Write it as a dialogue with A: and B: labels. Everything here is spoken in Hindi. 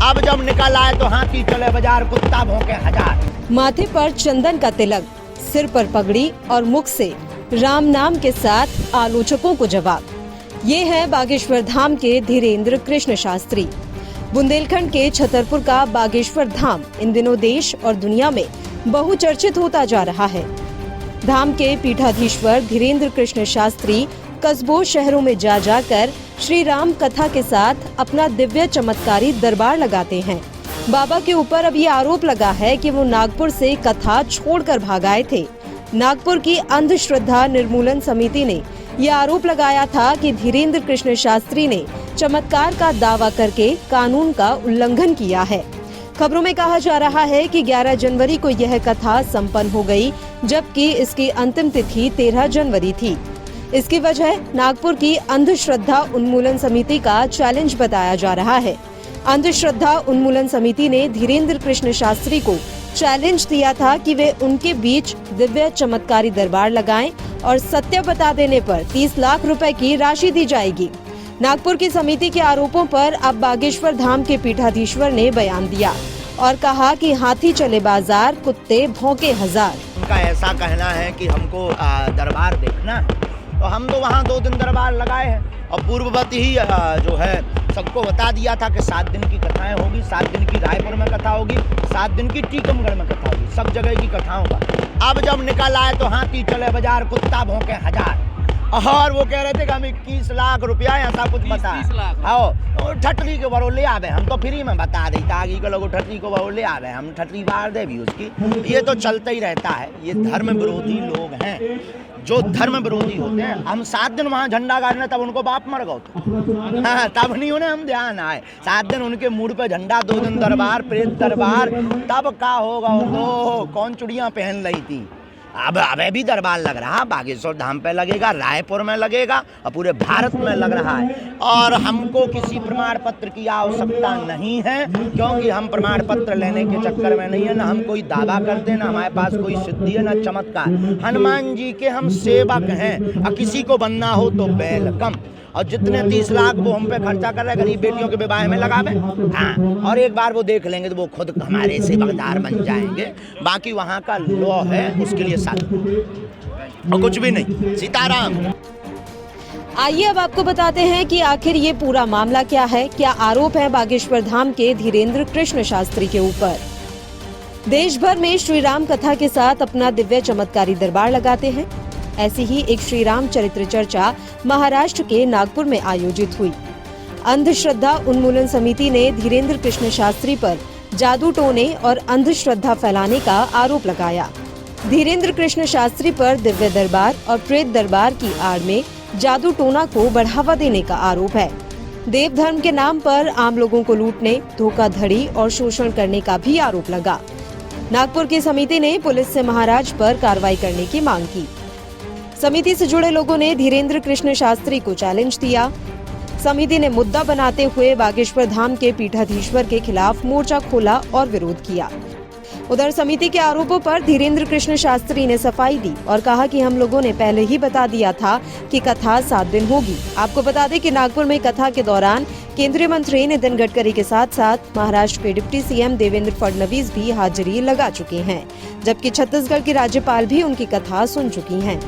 A: अब जब निकल आए तो हाथी चले बाजार, कुत्ता भौंके हजार।
B: माथे पर चंदन का तिलक, सिर पर पगड़ी और मुख से राम नाम के साथ आलोचकों को जवाब। ये है बागेश्वर धाम के धीरेन्द्र कृष्ण शास्त्री। बुंदेलखंड के छतरपुर का बागेश्वर धाम इन दिनों देश और दुनिया में बहुचर्चित होता जा रहा है। धाम के पीठाधीश्वर धीरेन्द्र कृष्ण शास्त्री कस्बों शहरों में जा जाकर श्री राम कथा के साथ अपना दिव्य चमत्कारी दरबार लगाते हैं। बाबा के ऊपर अब ये आरोप लगा है कि वो नागपुर से कथा छोड़कर भाग आए थे। नागपुर की अंधश्रद्धा निर्मूलन समिति ने ये आरोप लगाया था कि धीरेन्द्र कृष्ण शास्त्री ने चमत्कार का दावा करके कानून का उल्लंघन किया है। खबरों में कहा जा रहा है कि 11 जनवरी को यह कथा संपन्न हो गई, जबकि इसकी अंतिम तिथि 13 जनवरी थी। इसकी वजह नागपुर की अंधश्रद्धा उन्मूलन समिति का चैलेंज बताया जा रहा है। अंधश्रद्धा उन्मूलन समिति ने धीरेन्द्र कृष्ण शास्त्री को चैलेंज दिया था कि वे उनके बीच दिव्य चमत्कारी दरबार लगाएं और सत्य बता देने पर 30 लाख रुपए की राशि दी जाएगी। नागपुर की समिति के आरोपों पर अब बागेश्वर धाम के पीठाधीश्वर ने बयान दिया और कहा कि हाथी चले बाजार, कुत्ते भौंके हजार।
A: उनका ऐसा कहना है कि हमको दरबार देखना है, तो हम तो वहाँ 2 दिन दरबार लगाए हैं और पूर्ववती ही जो है सबको बता दिया था कि 7 दिन की कथाएं होगी, 7 दिन की रायपुर में कथा होगी, 7 दिन की टीकमगढ़ में कथा होगी, सब जगह की कथाओं का। अब जब निकल आए तो हाथी चले बाजार, कुत्ता भौंके हजार। और वो कह रहे थे कि हम 21 लाख रुपया ऐसा कुछ बता, हाँ ठटरी के बरो ले आवे, हम तो फ्री में बता दी ताकि के लोग ठटरी को बरो ले आवे, हम ठटरी बार दे भी उसकी। ये तो चलता ही रहता है, ये धर्म विरोधी लोग हैं जो धर्म विरोधी होते हैं। हम 7 दिन वहाँ झंडा गाड़ने, तब उनको बाप मर गए, हाँ तब नहीं उन्हें हम ध्यान आए। 7 दिन उनके मूड पे झंडा, 2 दिन दरबार, प्रेत दरबार, तब का होगा तो कौन चुड़ियाँ पहन रही थी। अब भी दरबार लग रहा, बागेश्वर धाम पे लगेगा, रायपुर में लगेगा और पूरे भारत में लग रहा है। और हमको किसी प्रमाण पत्र की आवश्यकता नहीं है, क्योंकि हम प्रमाण पत्र लेने के चक्कर में नहीं है, ना हम कोई दावा करते, ना हमारे पास कोई सिद्धि है, ना चमत्कार। हनुमान जी के हम सेवक हैं और किसी को बनना हो तो वेलकम। और जितने 30 लाख वो हम पे खर्चा कर रहे हैं गरीब बेटियों के विवाह में लगावे, हाँ, और एक बार वो देख लेंगे तो वो खुद हमारे सेवादार बन जाएंगे। बाकी वहाँ का लॉ है, उसके लिए साथ और कुछ भी नहीं। सीताराम।
B: आइए अब आपको बताते हैं कि आखिर ये पूरा मामला क्या है, क्या आरोप है बागेश्वर धाम के धीरेन्द्र कृष्ण शास्त्री के ऊपर। देश भर में श्री राम कथा के साथ अपना दिव्य चमत्कारी दरबार लगाते हैं। ऐसी ही एक श्री राम चरित्र चर्चा महाराष्ट्र के नागपुर में आयोजित हुई। अंधश्रद्धा उन्मूलन समिति ने धीरेन्द्र कृष्ण शास्त्री पर जादू टोने और अंधश्रद्धा फैलाने का आरोप लगाया। धीरेन्द्र कृष्ण शास्त्री पर दिव्य दरबार और प्रेत दरबार की आड़ में जादू टोना को बढ़ावा देने का आरोप है। देव धर्म के नाम पर आम लोगों को लूटने, धोखाधड़ी और शोषण करने का भी आरोप लगा। नागपुर की समिति ने पुलिस से महाराज पर कार्रवाई करने की मांग की। समिति से जुड़े लोगों ने धीरेन्द्र कृष्ण शास्त्री को चैलेंज दिया। समिति ने मुद्दा बनाते हुए बागेश्वर धाम के पीठाधीश्वर के खिलाफ मोर्चा खोला और विरोध किया। उधर समिति के आरोपों पर धीरेन्द्र कृष्ण शास्त्री ने सफाई दी और कहा कि हम लोगों ने पहले ही बता दिया था कि कथा 7 दिन होगी। आपको बता दें कि नागपुर में कथा के दौरान केंद्रीय मंत्री नितिन गडकरी के साथ साथ महाराष्ट्र के डिप्टी सीएम देवेंद्र फडणवीस भी हाजिरी लगा चुके हैं, जबकि छत्तीसगढ़ की राज्यपाल भी उनकी कथा सुन चुकी हैं।